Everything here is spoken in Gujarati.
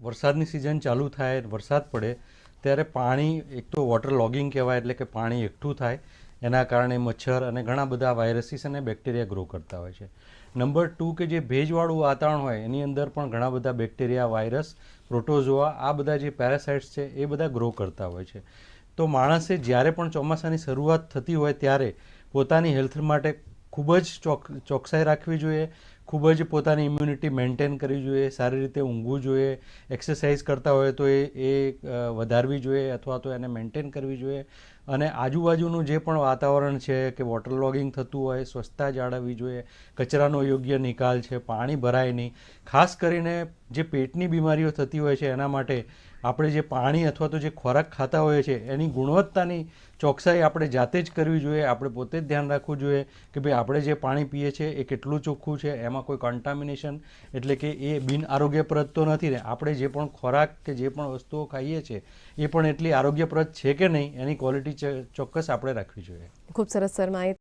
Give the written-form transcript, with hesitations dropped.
વરસાદની સિઝન ચાલુ થાય, વરસાદ પડે ત્યારે પાણી એક તો વોટર લોગિંગ કહેવાય, એટલે કે પાણી એકઠું થાય, એના કારણે મચ્છર અને ઘણા બધા વાયરસીસ અને બેક્ટેરિયા ગ્રો કરતા હોય છે. નંબર 2 કે જે ભેજવાળું વાતાવરણ હોય એની અંદર પણ ઘણા બધા બેક્ટેરિયા, વાયરસ, પ્રોટોઝોઆ, આ બધા જે પેરાસાઇટ્સ છે એ બધા ગ્રો કરતા હોય છે. તો માણસે જ્યારે પણ ચોમાસાની શરૂઆત થતી હોય ત્યારે પોતાની હેલ્થ માટે ખૂબ જ ચોકસાઈ રાખવી જોઈએ, ખૂબ જ પોતાની ઇમ્યુનિટી મેન્ટેન કરવી જોઈએ, સારી રીતે ઊંઘવું જોઈએ, એક્સરસાઇઝ કરતા હોય તો એ વધારવી જોઈએ અથવા તો એને મેન્ટેન કરવી જોઈએ. અને આજુબાજુનું જે પણ વાતાવરણ છે કે વોટર લોગિંગ થતું હોય, સ્વચ્છતા જાળવવી જોઈએ, કચરાનો યોગ્ય નિકાલ છે, પાણી ભરાય નહીં. ખાસ કરીને જે પેટની બીમારીઓ થતી હોય છે એના માટે આપણે જે પાણી અથવા તો જે ખોરાક ખાતા હોઈએ છીએ એની ગુણવત્તાની ચોકસાઈ આપણે જાતે જ કરવી જોઈએ. આપણે પોતે જ ધ્યાન રાખવું જોઈએ કે ભાઈ આપણે જે પાણી પીએ છીએ એ કેટલું ચોખ્ખું છે, એમાં કોઈ કન્ટામિનેશન એટલે કે એ બિન આરોગ્યપ્રદ તો નથી ને. આપણે જે પણ ખોરાક કે જે પણ વસ્તુઓ ખાઈએ છીએ એ પણ એટલી આરોગ્યપ્રદ છે કે નહીં એની ક્વોલિટી ચોક્કસ આપણે રાખવી જોઈએ. ખૂબ સરસ સર માહિતી